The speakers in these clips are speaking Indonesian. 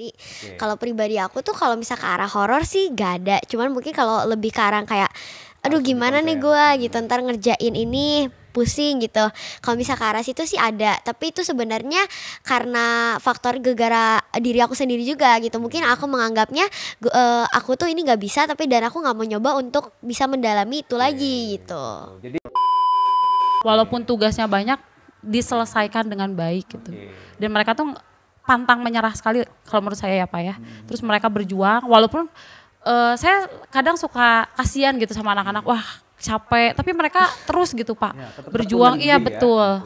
sendiri. Kalau pribadi aku tuh kalau misal ke arah horor sih gak ada. Cuman mungkin kalau lebih ke arah kayak aduh gimana nih gue gitu ntar ngerjain ini pusing gitu. Kalau misal ke arah situ sih ada, tapi itu sebenarnya karena faktor gara diri aku sendiri juga gitu. Mungkin aku menganggapnya aku tuh ini nggak bisa, tapi dan aku nggak mau nyoba untuk bisa mendalami itu lagi gitu. Jadi Walaupun tugasnya banyak diselesaikan dengan baik gitu. Dan mereka tuh pantang menyerah sekali kalau menurut saya ya Pak ya. Terus mereka berjuang walaupun saya kadang suka kasihan gitu sama anak-anak, wah capek, tapi mereka terus gitu Pak, berjuang, iya betul.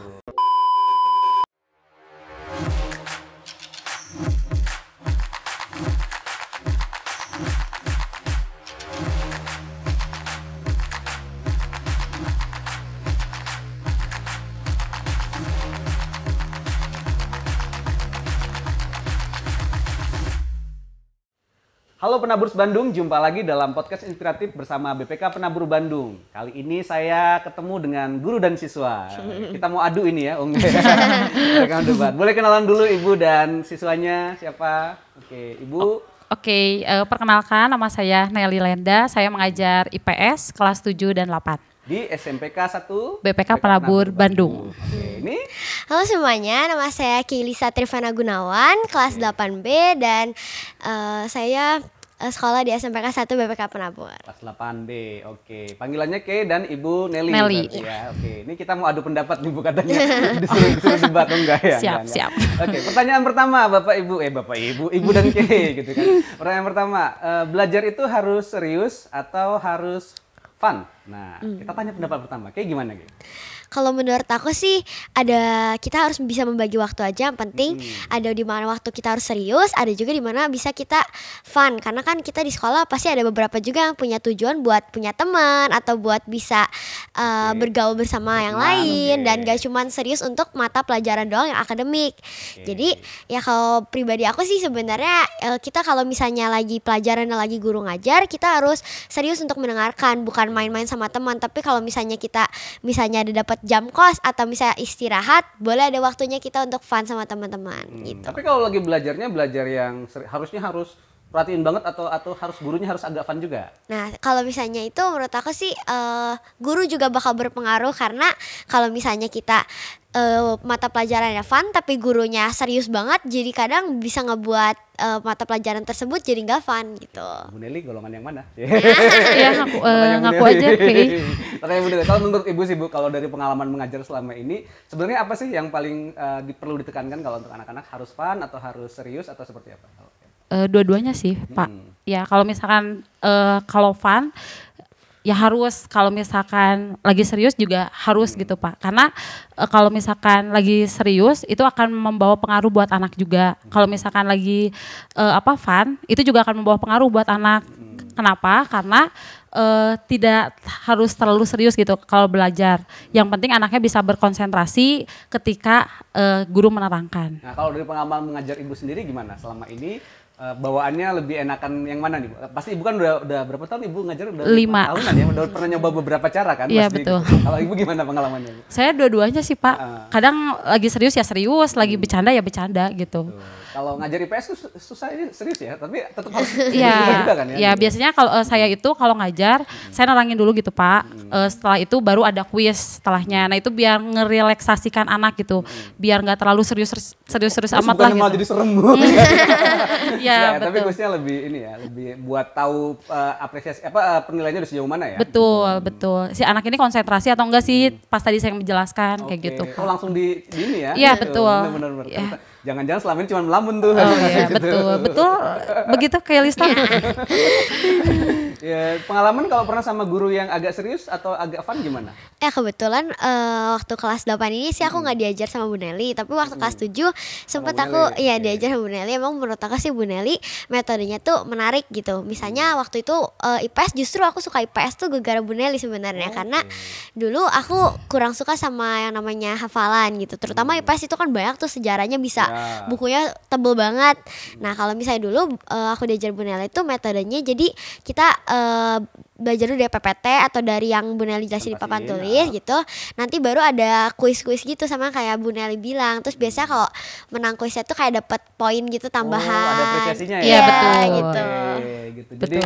Halo Penaburs Bandung, jumpa lagi dalam podcast inspiratif bersama BPK Penabur Bandung. Kali ini saya ketemu dengan guru dan siswa. Kita mau adu ini ya, mereka debat. Boleh kenalan dulu Ibu dan siswanya siapa? Oke, Ibu. Oke, perkenalkan nama saya Nelly Lenda, saya mengajar IPS kelas 7 dan 8. Di SMPK 1 BPK Penabur Bandung. Oke, ini. Halo semuanya, nama saya Kilisa Trivana Gunawan, kelas 8B dan saya sekolah di SMPK 1 BPK Penabur. Kelas 8B, oke. Panggilannya Ke dan Ibu Nelly. Nelly. Ya, oke. Ini kita mau adu pendapat nih Bu katanya. disuruh debat enggak ya? Siap. Oke, pertanyaan pertama Bapak Ibu, Ibu dan Ke gitu kan. Pertanyaan pertama, belajar itu harus serius atau harus fun? Nah, kita tanya pendapat pertama. Kayak gimana gitu? Kalau menurut aku sih kita harus bisa membagi waktu aja. Yang penting ada di mana waktu kita harus serius, ada juga di mana bisa kita fun. Karena kan kita di sekolah pasti ada beberapa juga yang punya tujuan buat punya teman atau buat bisa bergaul bersama yang lain dan gak cuman serius untuk mata pelajaran doang yang akademik. Jadi ya kalau pribadi aku sih sebenarnya kita kalau misalnya lagi pelajaran dan lagi guru ngajar, kita harus serius untuk mendengarkan, bukan main-main sama teman. Tapi kalau misalnya kita ada dapat jam kos atau misalnya istirahat, boleh ada waktunya kita untuk fun sama teman-teman gitu. Tapi kalau lagi belajar yang harus perhatiin banget atau harus gurunya harus agak fun juga? Nah, kalau misalnya itu menurut aku sih guru juga bakal berpengaruh karena kalau misalnya kita mata pelajarannya fun tapi gurunya serius banget, jadi kadang bisa ngebuat mata pelajaran tersebut jadi nggak fun gitu. Bu Nelly golongan yang mana? Iya, ngaku aja Kay. Tanya Bu Nelly, kalau menurut Ibu sih Bu, kalau dari pengalaman mengajar selama ini, sebenarnya apa sih yang paling perlu ditekankan kalau untuk anak-anak, harus fun atau harus serius atau seperti apa? Dua-duanya sih Pak. Ya kalau misalkan kalau fun ya harus, kalau misalkan lagi serius juga harus gitu Pak. Karena kalau misalkan lagi serius itu akan membawa pengaruh buat anak juga. Kalau misalkan lagi fun itu juga akan membawa pengaruh buat anak. Kenapa? Karena tidak harus terlalu serius gitu kalau belajar. Yang penting anaknya bisa berkonsentrasi ketika guru menerangkan. Nah, kalau dari pengalaman mengajar Ibu sendiri gimana selama ini? Bawaannya lebih enakan yang mana nih? Pasti Ibu kan udah berapa tahun Ibu ngajar? Udah 5 tahunan ya, udah pernah nyoba beberapa cara kan? Iya betul. Kalau Ibu gimana pengalamannya? Saya dua-duanya sih Pak. Kadang lagi serius ya serius, lagi bercanda ya bercanda gitu. Kalau ngajar IPS tuh susah ini serius ya, tapi tetap harus juga kan ya? Ya biasanya kalau saya itu kalau ngajar, saya nerangin dulu gitu Pak. Setelah itu baru ada kuis setelahnya. Nah itu biar ngerelaksasikan anak gitu, biar nggak terlalu serius amat lah gitu. Malah jadi serem. Ya, tapi kuisnya lebih lebih buat tahu apresiasi penilaiannya udah sejauh mana ya? Betul. Si anak ini konsentrasi atau enggak sih pas tadi saya menjelaskan kayak gitu. Oh langsung di ini ya? Iya betul. Benar-benar. Ya. Jangan-jangan selama ini cuma melamun tuh. Oh iya betul. Begitu kayak Lista. Ya, pengalaman kalau pernah sama guru yang agak serius atau agak fun gimana? Kebetulan waktu kelas 8 ini sih aku nggak diajar sama Bu Nelly, tapi waktu kelas 7 sempat aku diajar sama Bu Nelly. Emang menurut aku sih Bu Nelly metodenya tuh menarik gitu. Misalnya waktu itu IPS, justru aku suka IPS tuh gara-gara Bu Nelly sebenarnya, karena dulu aku kurang suka sama yang namanya hafalan gitu. Terutama IPS itu kan banyak tuh sejarahnya, bisa bukunya tebel banget. Nah kalau misalnya dulu aku diajar Bu Nelly itu metodenya, jadi kita belajar dulu dari PPT atau dari yang Bu Nelly jelasin di papan tulis gitu. Nanti baru ada kuis-kuis gitu sama kayak Bu Nelly bilang. Terus biasanya kalau menang kuisnya tuh kayak dapat poin gitu tambahan. Ada apresiasinya ya. Iya, betul. Gitu. Gitu. Jadi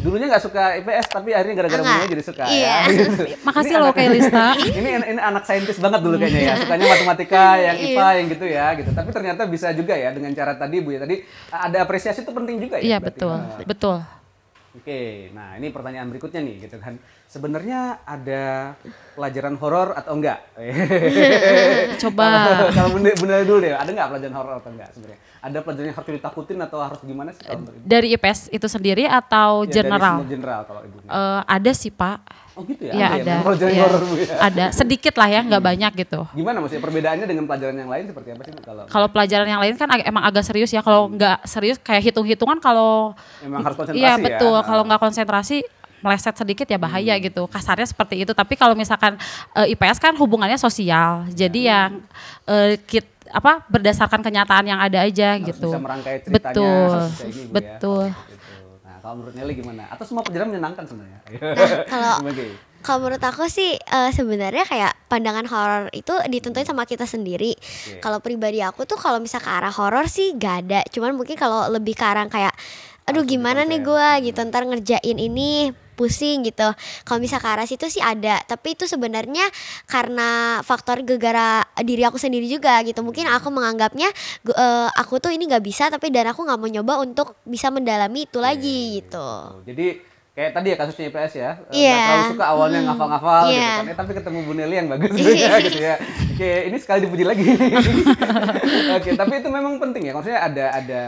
dulunya nggak suka IPS tapi akhirnya gara-gara Bu Nelly jadi suka Iya. ya. Gitu. Makasih loh Kailista. Ini anak saintis banget dulu kayaknya ya. Sukanya matematika, yang IPA, yang gitu ya gitu. Tapi ternyata bisa juga ya dengan cara tadi Bu ya. Tadi ada apresiasi itu penting juga ya. Iya, betul. Oke, nah ini pertanyaan berikutnya nih gitu kan. Sebenarnya ada pelajaran horor atau enggak? Coba. Kalau bener dulu deh, ada nggak pelajaran horor atau enggak sebenarnya? Ada pelajaran yang harus ditakutin atau harus gimana sih kalau menurut Ibu? Dari IPS itu sendiri atau Ya, general? Dari semua general kalau Ibu. Ada sih Pak. Oh gitu ya? Ya Ada ada. ya, pelajaran Iya. horor Bu ya? Ada, sedikit lah ya, nggak banyak gitu. Gimana maksudnya perbedaannya dengan pelajaran yang lain seperti apa sih Bu, kalau Kalau pelajaran yang lain kan emang agak serius ya. Kalau nggak serius kayak hitung-hitungan kalau memang harus konsentrasi iya ya? betul. Kalau nggak konsentrasi meleset sedikit ya bahaya gitu. Kasarnya seperti itu. Tapi kalau misalkan IPS kan hubungannya sosial. Jadi yang berdasarkan kenyataan yang ada aja Harus gitu. bisa merangkai ceritanya, Betul. harus bisa ini, Bu, ya. Betul. Gitu. Nah kalau menurut Nelly gimana? Atau semua pelajaran menyenangkan sebenarnya? Nah, Gimana? kalau menurut aku sih sebenarnya kayak pandangan horor itu ditentuin sama kita sendiri. Kalau pribadi aku tuh kalau misal ke arah horor sih gak ada. Cuman mungkin kalau lebih ke arah kayak aduh gimana nih gua gitu ntar ngerjain ini pusing gitu. Kalau misal ke arah situ sih ada, tapi itu sebenarnya karena faktor gara diri aku sendiri juga gitu. Mungkin aku menganggapnya aku tuh ini nggak bisa, tapi dan aku nggak mau nyoba untuk bisa mendalami itu lagi gitu. Jadi kayak tadi ya kasusnya IPS ya, nggak Iya. terlalu suka awalnya ngafal-ngafal gitu Iya. kan, tapi ketemu Bu Nelly yang bagus gitu ya. Oke, ini sekali dipuji lagi. Oke, tapi itu memang penting ya, maksudnya ada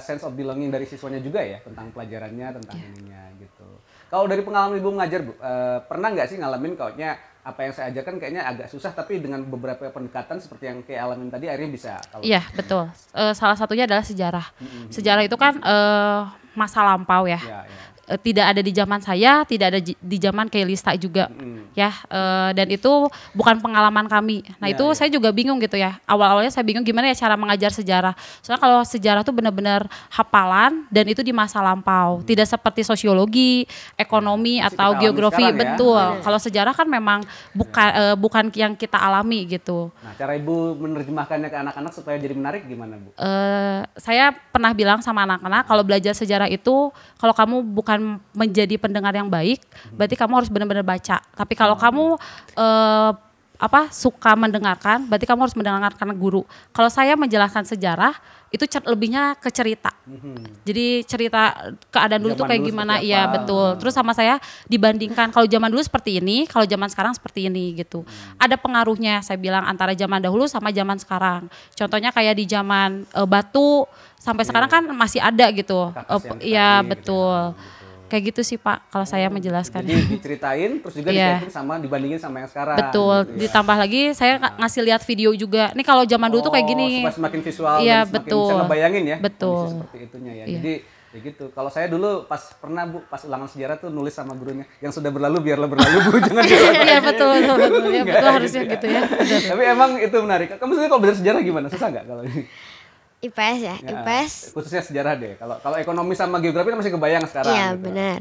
sense of belonging dari siswanya juga ya tentang pelajarannya, tentang ininya gitu. Kalau dari pengalaman Ibu mengajar Bu, pernah nggak sih ngalamin kayaknya apa yang saya ajarkan kayaknya agak susah tapi dengan beberapa pendekatan seperti yang kayak alamin tadi akhirnya bisa. Iya betul. Salah satunya adalah sejarah. Sejarah itu kan masa lampau ya. Ya. Tidak ada di zaman saya, tidak ada di zaman Kailista juga, ya. Dan itu bukan pengalaman kami. Nah itu saya juga bingung gitu ya. Awal-awalnya saya bingung gimana ya cara mengajar sejarah. Soalnya kalau sejarah tuh benar-benar hafalan dan itu di masa lampau. Tidak seperti sosiologi, ekonomi Masih atau kita alami geografi. sekarang ya. Betul. Kalau sejarah kan memang bukan yang kita alami gitu. Nah, cara Ibu menerjemahkannya ke anak-anak supaya jadi menarik gimana Bu? Saya pernah bilang sama anak-anak kalau belajar sejarah itu kalau kamu bukan menjadi pendengar yang baik, berarti kamu harus benar-benar baca. Tapi kalau kamu suka mendengarkan, berarti kamu harus mendengarkan guru. Kalau saya menjelaskan sejarah itu lebihnya ke cerita. Jadi cerita keadaan dulu tuh kayak gimana, iya betul. Terus sama saya dibandingkan kalau zaman dulu seperti ini, kalau zaman sekarang seperti ini gitu. Ada pengaruhnya saya bilang antara zaman dahulu sama zaman sekarang. Contohnya kayak di zaman batu sampai sekarang kan masih ada gitu. Iya betul. Kayak gitu sih Pak kalau saya menjelaskan. Jadi diceritain terus juga dikaitin sama dibandingin sama yang sekarang. Betul. Gitu ya. Ditambah lagi saya ngasih lihat video juga. Nih kalau zaman dulu tuh kayak gini. Supaya semakin visual Iya, dan semakin betul. bisa ngebayangin ya. Betul. Kondisi seperti itunya ya. Iya. Jadi ya gitu. Kalau saya dulu pernah Bu pas ulangan sejarah tuh nulis sama gurunya yang sudah berlalu biarlah berlalu Bu jangan diulang. Iya betul. Ya, Enggak, betul harusnya gitu ya. Tapi emang itu menarik. Kamu sendiri kalau belajar sejarah gimana? Susah nggak kalau ini? IPS ya, IPS. Khususnya sejarah deh. Kalau ekonomi sama geografi masih kebayang sekarang. Iya gitu. benar.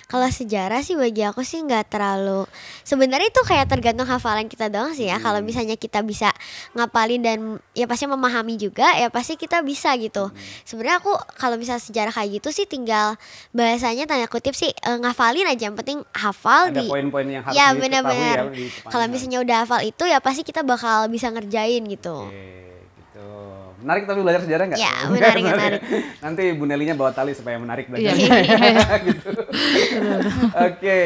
Kalau sejarah sih bagi aku sih nggak terlalu. Sebenarnya itu kayak tergantung hafalan kita doang sih ya. Kalau misalnya kita bisa ngapalin dan ya pasti memahami juga, ya pasti kita bisa gitu. Sebenarnya aku kalau misalnya sejarah kayak gitu sih tinggal bahasanya tanda kutip sih ngafalin aja. Yang penting hafal Ada poin-poin yang harus ya diketahui benar-benar. ya di depannya. Kalau misalnya udah hafal itu ya pasti kita bakal bisa ngerjain gitu. Oke, gitu. Menarik tapi belajar sejarah nggak? Ya, menarik. Nanti Bu Nelly-nya bawa tali supaya menarik Iya. belajarnya. Gitu. Oke,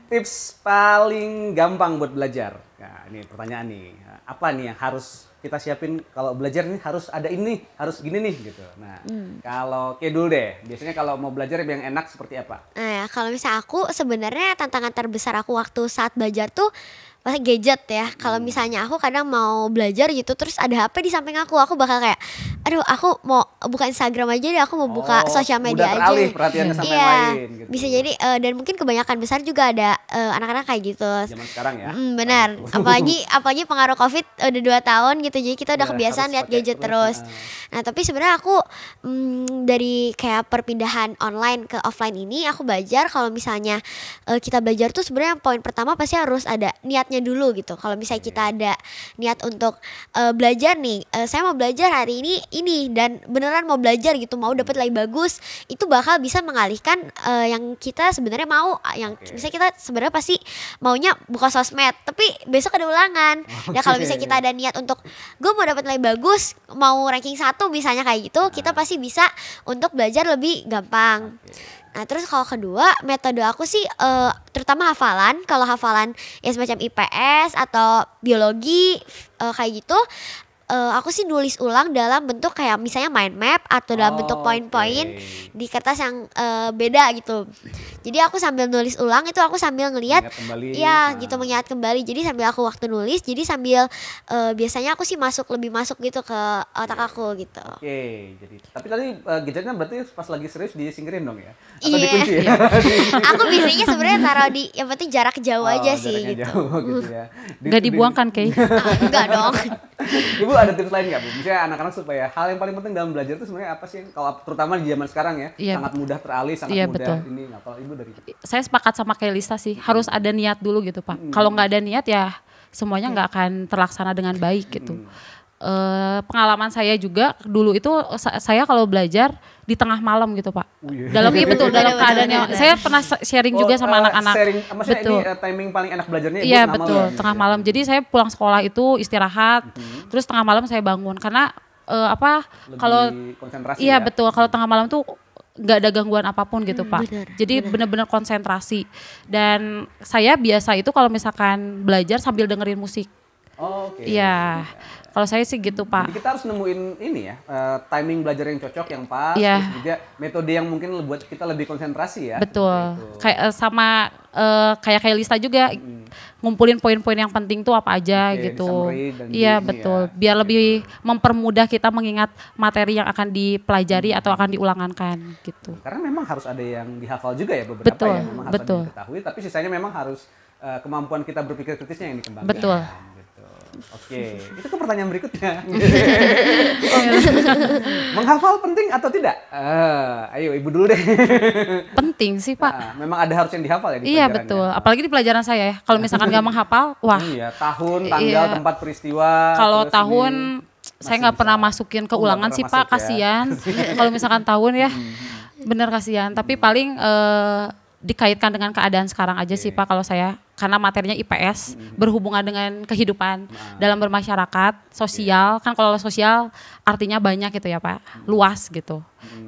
tips paling gampang buat belajar. Nah, ini pertanyaan nih. Apa nih yang harus kita siapin kalau belajar nih harus ada ini, harus gini nih gitu. Nah, kalau kayak dulu deh, biasanya kalau mau belajar yang enak seperti apa? Nah, ya, kalau misalnya aku sebenarnya tantangan terbesar aku waktu saat belajar tuh pasti gadget ya. Kalau misalnya aku kadang mau belajar gitu terus ada HP di samping aku bakal kayak aduh aku mau buka Instagram aja deh, aku mau buka sosial media mudah aja. teralih perhatiannya sama yang Iya, lain gitu. bisa jadi dan mungkin kebanyakan besar juga ada anak-anak kayak gitu. Zaman sekarang ya. Benar. Apalagi pengaruh Covid udah 2 tahun gitu. Jadi kita udah Ya, kebiasaan harus lihat pakai gadget terus, terus. Nah, tapi sebenarnya aku dari kayak perpindahan online ke offline ini aku belajar kalau misalnya kita belajar tuh sebenarnya poin pertama pasti harus ada niatnya dulu gitu. Kalau misalnya kita ada niat untuk belajar nih, saya mau belajar hari ini dan beneran mau belajar gitu, mau dapat nilai bagus, itu bakal bisa mengalihkan yang kita sebenarnya mau, yang misalnya kita sebenarnya pasti maunya buka sosmed, tapi besok ada ulangan. Ya kalau misalnya kita ada niat untuk gue mau dapat nilai bagus, mau ranking 1 misalnya kayak gitu, kita pasti bisa untuk belajar lebih gampang. Nah terus kalau kedua metode aku sih terutama hafalan. Kalau hafalan ya semacam IPS atau biologi kayak gitu, aku sih nulis ulang dalam bentuk kayak misalnya mind map atau dalam bentuk poin-poin di kertas yang beda gitu. Jadi aku sambil nulis ulang itu aku sambil ngelihat ya gitu, mengingat kembali. Jadi sambil aku waktu nulis, jadi sambil biasanya aku sih lebih masuk gitu ke otak aku gitu. Oke, jadi tapi tadi gadgetnya berarti pas lagi serius disingkirin dong ya? Atau Iya. dikunci ya? Aku biasanya sebenarnya taruh di yang penting jarak jauh aja sih jaraknya gitu. jauh gitu ya. Gak dibuangkan kayak. Enggak dong. Ibu ada tips lain nggak Bu? Misalnya anak-anak supaya hal yang paling penting dalam belajar itu sebenarnya apa sih? Kalau terutama di zaman sekarang ya, Iya. sangat mudah teralih, sangat Iya, mudah betul. ini. Nah, kalau Ibu dari Saya sepakat sama kayak Lista sih, harus ada niat dulu gitu Pak. Kalau nggak ada niat ya semuanya nggak akan terlaksana dengan baik gitu. Pengalaman saya juga dulu itu saya kalau belajar di tengah malam gitu Pak. Dalam betul dalam keadaan yang saya pernah sharing juga sama anak-anak. Maksudnya Betul. ini timing paling enak belajarnya Ibu Iya tengah betul, malam, tengah gitu ya? malam. Jadi saya pulang sekolah itu istirahat, terus tengah malam saya bangun karena Lebih kalau konsentrasi iya ya? betul, kalau tengah malam tuh nggak ada gangguan apapun gitu Pak. Benar, Jadi benar-benar konsentrasi. Dan saya biasa itu kalau misalkan belajar sambil dengerin musik. Oh, oke. Iya. Kalau saya sih gitu Pak. Jadi kita harus nemuin ini ya, timing belajar yang cocok, yang pas, Iya. terus juga metode yang mungkin buat kita lebih konsentrasi ya. Betul. Gitu. Kayak kayak Lista juga ngumpulin poin-poin yang penting tuh apa aja Oke, gitu. di-summary dan Iya ini betul. ya, Biar lebih mempermudah kita mengingat materi yang akan dipelajari atau akan diulangankan gitu. Karena memang harus ada yang dihafal juga ya beberapa Betul, ya, memang harus ada betul. yang diketahui, tapi sisanya memang harus kemampuan kita berpikir kritisnya yang dikembangkan. Betul. Gitu. Oke, itu ke pertanyaan berikutnya. Menghafal penting atau tidak? Ayo Ibu dulu deh. Penting sih Pak. Nah, memang ada harus yang dihafal ya di Iya pelajarannya? betul, apalagi di pelajaran saya ya. Kalau misalkan nggak menghafal, wah. Iya, tahun, tanggal, Iya. tempat peristiwa. Kalau terus tahun ini saya masih nggak pernah bisa. masukin ke Oh, nggak ulangan pernah sih masuk Pak, ya. kasihan. Kalau misalkan tahun ya, bener kasihan. Tapi paling dikaitkan dengan keadaan sekarang aja sih Pak kalau saya. Karena materinya IPS, berhubungan dengan kehidupan dalam bermasyarakat, sosial. Kan kalau sosial artinya banyak gitu ya Pak, luas gitu.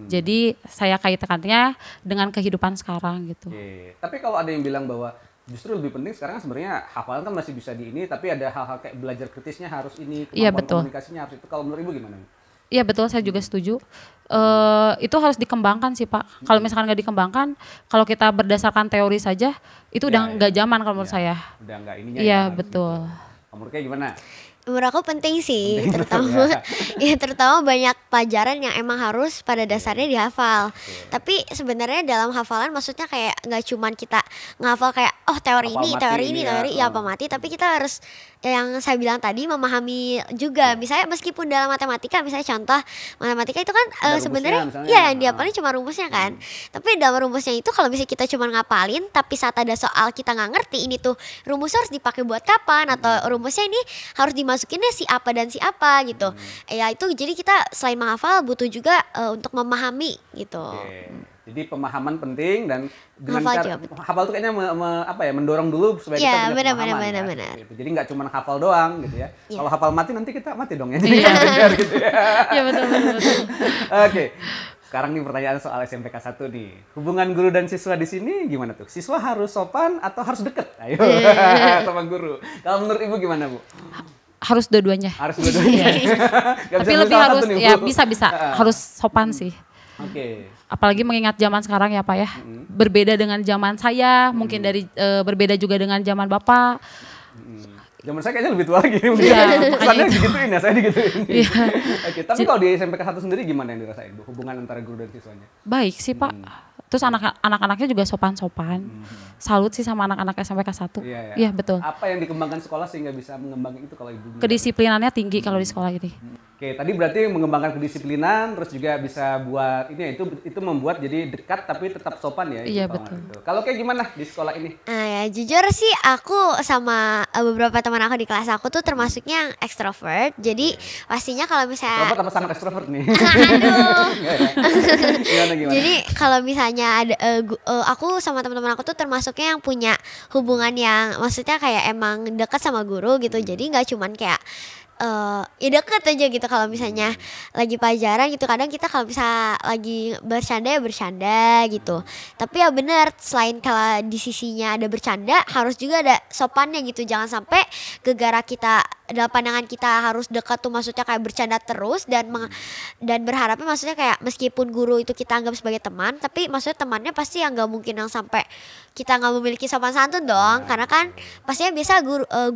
Jadi saya kaitkannya dengan kehidupan sekarang gitu. Oke. Tapi kalau ada yang bilang bahwa justru lebih penting sekarang sebenarnya hafalan kan masih bisa di ini, tapi ada hal-hal kayak belajar kritisnya harus ini, Iya, kemampuan betul. komunikasinya harus itu. Kalau menurut Ibu gimana? Iya betul, saya juga setuju. Itu harus dikembangkan sih Pak. Kalau misalkan nggak dikembangkan, kalau kita berdasarkan teori saja, itu udah nggak zaman kalau menurut saya. Udah nggak ininya Iya ya. betul. Kamu menurut kayak gimana? Menurut aku penting sih, Penting, terutama betul ya terutama banyak pelajaran yang emang harus pada dasarnya dihafal. Tapi sebenarnya dalam hafalan maksudnya kayak nggak cuman kita ngehafal kayak oh teori Hafal ini, mati teori ini ini, ya, teori ya apa mati, tapi kita harus yang saya bilang tadi memahami juga. Misalnya meskipun dalam matematika, misalnya contoh matematika itu kan Ada sebenarnya rumusnya misalnya. ya yang dihafalin cuma rumusnya kan. Tapi dalam rumusnya itu kalau misalnya kita cuma ngapalin, tapi saat ada soal kita nggak ngerti ini tuh rumusnya harus dipakai buat kapan atau rumusnya ini harus dimasukinnya si apa dan si apa gitu. Ya itu jadi kita selain menghafal butuh juga untuk memahami gitu. Oke. Jadi pemahaman penting dan dengan Hafal cara juga. hafal itu kayaknya mendorong dulu supaya Iya, kita punya benar, pemahaman benar, ya. benar. Gitu. Jadi nggak cuma hafal doang gitu ya. Iya. Kalau hafal mati nanti kita mati dong ya. Jadi nggak benar gitu ya. Iya betul betul. Oke. Sekarang nih pertanyaan soal SMPK 1 nih. Hubungan guru dan siswa di sini gimana tuh? Siswa harus sopan atau harus deket? Ayo sama guru. Kalau menurut Ibu gimana, Bu? Harus dua-duanya. Harus dua-duanya. Nggak bisa Tapi milih lebih salah harus satu nih, ya Bu. bisa harus sopan sih. Oke. Apalagi mengingat zaman sekarang ya Pak ya. Berbeda dengan zaman saya, mungkin dari berbeda juga dengan zaman Bapak. Zaman saya kayaknya lebih tua lagi. Iya, Kesannya digituin ya, saya digituin. Iya. Oke, tapi kalau di SMPK 1 sendiri gimana yang dirasain, Bu? Hubungan antara guru dan siswanya? Baik sih Pak. Terus anak-anaknya juga sopan-sopan. Salut sih sama anak-anak SMPK 1. Iya betul. Apa yang dikembangkan sekolah sehingga bisa mengembangkan itu kalau Ibu? Kedisiplinannya tinggi kalau di sekolah ini. Oke, tadi berarti mengembangkan kedisiplinan, terus juga bisa buat ini ya, itu membuat jadi dekat tapi tetap sopan ya. Iya, Ibu, betul. gitu. Kalau kayak gimana di sekolah ini? Nah ya jujur sih aku sama beberapa teman aku di kelas aku tuh termasuknya yang extrovert. Jadi pastinya kalau misalnya Robot apa sangat ekstrovert nih? Aduh. Gimana? Jadi kalau misalnya ada aku sama teman-teman aku tuh termasuknya yang punya hubungan yang maksudnya kayak emang dekat sama guru gitu. Jadi nggak cuman kayak ya deket aja gitu kalau misalnya lagi pelajaran gitu. Kadang kita kalau bisa lagi bercanda ya bercanda gitu. Tapi ya bener, selain kalau di sisinya ada bercanda, harus juga ada sopannya gitu. Jangan sampai gegara kita dalam pandangan kita harus dekat tuh maksudnya kayak bercanda terus dan berharapnya maksudnya kayak meskipun guru itu kita anggap sebagai teman, tapi maksudnya temannya pasti yang nggak mungkin yang sampai kita nggak memiliki sopan santun dong. Karena kan pastinya biasa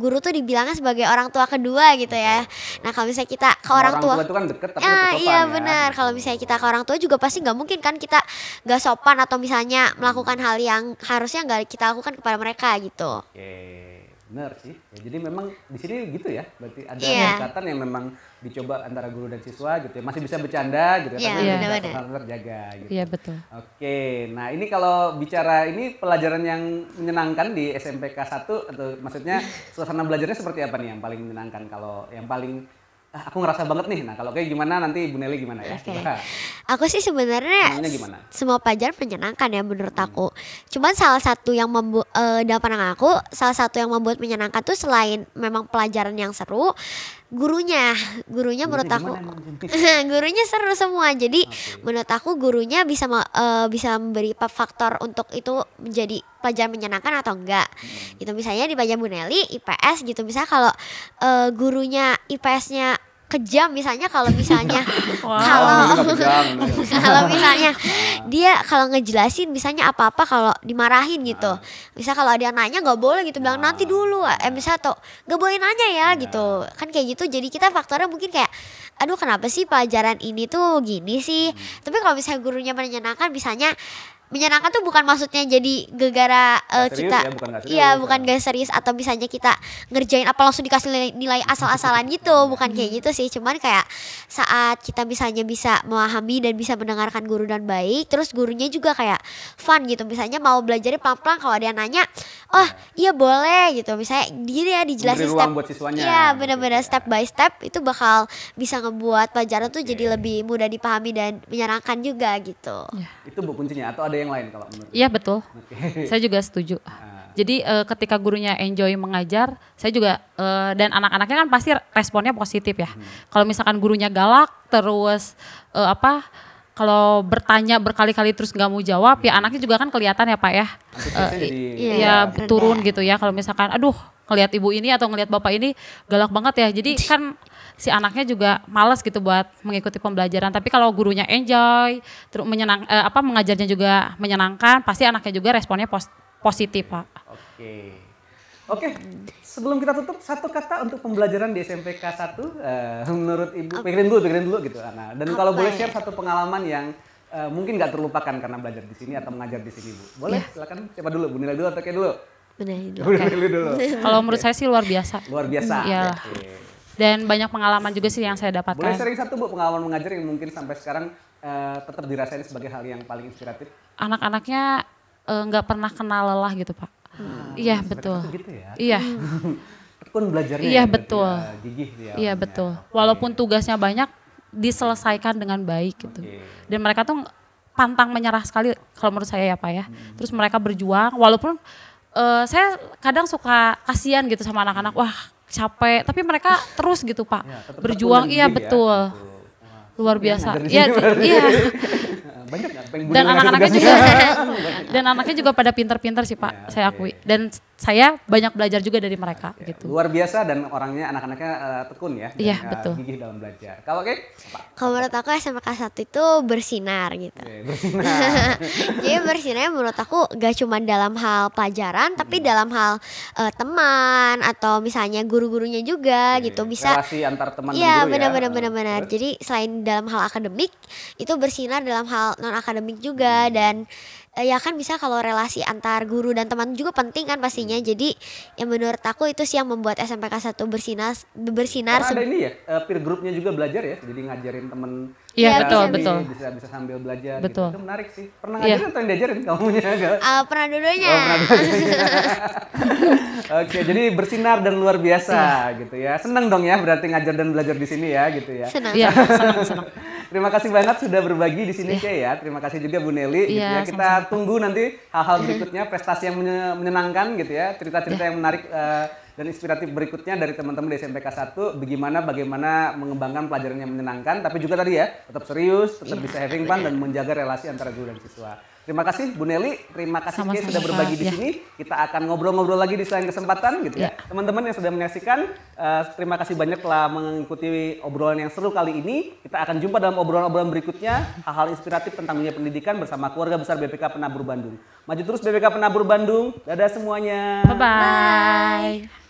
guru tuh dibilangnya sebagai orang tua kedua gitu ya. Nah kalau misalnya kita ke orang tua itu kan deket tapi ya, tetap sopan iya ya. benar. Kalau misalnya kita ke orang tua juga pasti nggak mungkin kan kita nggak sopan atau misalnya melakukan hal yang harusnya nggak kita lakukan kepada mereka gitu. Oke, benar sih. Ya, jadi memang di sini gitu ya. Berarti ada Iya. kedekatan yang memang dicoba antara guru dan siswa gitu ya. Masih bisa bercanda gitu ya, Iya, tapi benar-benar. tetap terjaga gitu. Iya betul. Oke, nah ini kalau bicara ini pelajaran yang menyenangkan di SMPK 1 atau maksudnya suasana belajarnya seperti apa nih yang paling menyenangkan? Kalau yang paling aku ngerasa banget nih. Nah, kalau kayak gimana nanti Ibu Nelly gimana ya? Oke. Coba. Aku sih sebenarnya Maunya gimana? semua pelajaran menyenangkan ya menurut aku. Cuman salah satu yang dalam pandangan aku, salah satu yang membuat menyenangkan tuh selain memang pelajaran yang seru, gurunya menurut aku Gimana emang? gurunya seru semua. Jadi menurut aku gurunya bisa memberi faktor untuk itu menjadi pelajaran menyenangkan atau enggak. Gitu misalnya di pelajaran Bu Nelly IPS gitu, misalnya kalau gurunya IPS-nya kejam misalnya, kalau misalnya kalau kalau misalnya dia kalau ngejelasin misalnya apa-apa kalau dimarahin gitu. Misal kalau ada yang nanya nggak boleh gitu, bilang nanti dulu. Misal atau nggak boleh nanya ya gitu. Kan kayak gitu. Jadi kita faktornya mungkin kayak aduh kenapa sih pelajaran ini tuh gini sih. Tapi kalau misalnya gurunya menyenangkan, misalnya menyenangkan tuh bukan maksudnya jadi gegara Gak serius kita ya, bukan gak serius. iya bukan gak serius atau misalnya kita ngerjain apa langsung dikasih nilai asal-asalan gitu, bukan kayak gitu sih. Cuman kayak saat kita misalnya bisa memahami dan bisa mendengarkan guru dan baik, terus gurunya juga kayak fun gitu, misalnya mau belajarnya pelan-pelan, kalau ada yang nanya oh iya boleh gitu, misalnya dia dijelasin Memberi ruang buat siswanya, iya gitu benar-benar ya. step by step, itu bakal bisa ngebuat pelajaran tuh jadi lebih mudah dipahami dan menyenangkan juga gitu. Itu Bu kuncinya atau ada yang lain kalau menurut? Iya betul. Oke. Saya juga setuju. Jadi ketika gurunya enjoy mengajar, saya juga dan anak-anaknya kan pasti responnya positif ya. Kalau misalkan gurunya galak terus kalau bertanya berkali-kali terus nggak mau jawab, ya anaknya juga kan kelihatan ya Pak ya. Antusiasnya jadi Iya, Ya turun gitu ya. Kalau misalkan aduh ngelihat ibu ini atau ngelihat bapak ini galak banget ya. Jadi kan si anaknya juga malas gitu buat mengikuti pembelajaran. Tapi kalau gurunya enjoy, terus mengajarnya juga menyenangkan, pasti anaknya juga responnya positif Pak. Oke, sebelum kita tutup, satu kata untuk pembelajaran di SMPK 1 menurut Ibu, pikirin dulu gitu. Nah, dan kalau boleh share satu pengalaman yang mungkin nggak terlupakan karena belajar di sini atau mengajar di sini, Bu. Boleh, silakan. Siapa dulu? Bu Nila dulu atau kayak dulu? Benar itu. Bu Nila dulu. Kalau menurut saya sih luar biasa. Luar biasa. Iya. Oke. Dan banyak pengalaman juga sih yang saya Boleh dapatkan. sharing satu Bu pengalaman mengajar yang mungkin sampai sekarang tetap dirasain sebagai hal yang paling inspiratif? Anak-anaknya nggak pernah kenal lelah gitu Pak. Iya betul. Itu gitu ya. Iya. Tekun belajarnya. Iya, ya, berarti betul. ya, gigih dia. Iya betul. Walaupun tugasnya banyak, diselesaikan dengan baik gitu. Dan mereka tuh pantang menyerah sekali kalau menurut saya ya Pak ya. Terus mereka berjuang, walaupun saya kadang suka kasihan gitu sama anak-anak, wah capek. Tapi mereka terus gitu Pak, Ya, tetap berjuang. tekun dan Iya gigih ya, betul. gitu. Wah, Luar biasa. ngajar di Iya, sini iya. Banyak nggak? Pengen Dan Bu Nila anak-anaknya tugasnya? juga dan anaknya juga pada pinter-pinter sih Pak, saya akui. Dan saya banyak belajar juga dari mereka gitu. Luar biasa dan orangnya anak-anaknya tekun ya. Iya, dan, betul. Gigih dalam belajar. Kalau kayak apa? Kalau menurut aku SMK 1 itu bersinar gitu. Oke, bersinar. Jadi bersinar menurut aku gak cuma dalam hal pelajaran tapi dalam hal teman atau misalnya guru-gurunya juga gitu bisa. Relasi antar teman dan Iya guru ya. benar-benar. Terus? Jadi selain dalam hal akademik itu bersinar dalam hal non akademik juga dan ya kan bisa kalau relasi antar guru dan teman juga penting kan pastinya. Jadi yang menurut aku itu sih yang membuat SMPK 1 bersinar. Karena ada ini ya, peer groupnya juga belajar ya, jadi ngajarin temen. Iya, Ya, betul, bisa, betul. Bisa sambil belajar Betul. gitu. Itu menarik sih. Pernah Iya. ngajarin atau yang diajarin kamunya? Pernah dulunya. Oh, pernah dua-duanya. Oke, jadi bersinar dan luar biasa gitu ya. Seneng dong ya berarti ngajar dan belajar di sini ya gitu ya. Senang. Iya, senang. Terima kasih banget sudah berbagi di sini Kay ya. Terima kasih juga Bu Nelly gitu Iya, ya. Kita tunggu nanti hal-hal berikutnya, prestasi yang menyenangkan gitu ya. Cerita-cerita yang menarik dan inspiratif berikutnya dari teman-teman di SMPK 1 bagaimana mengembangkan pelajaran yang menyenangkan tapi juga tadi ya tetap serius, tetap bisa having fun dan menjaga relasi antara guru dan siswa. Terima kasih Bu Nelly, terima kasih Kay Sama-sama, sudah berbagi Pak. di Ya. sini. Kita akan ngobrol-ngobrol lagi di selain kesempatan gitu ya. Ya. Teman-teman yang sudah menyaksikan, terima kasih banyak telah mengikuti obrolan yang seru kali ini. Kita akan jumpa dalam obrolan-obrolan berikutnya, hal-hal inspiratif tentang dunia pendidikan bersama keluarga besar BPK Penabur Bandung. Maju terus BPK Penabur Bandung. Dadah semuanya. Bye-bye.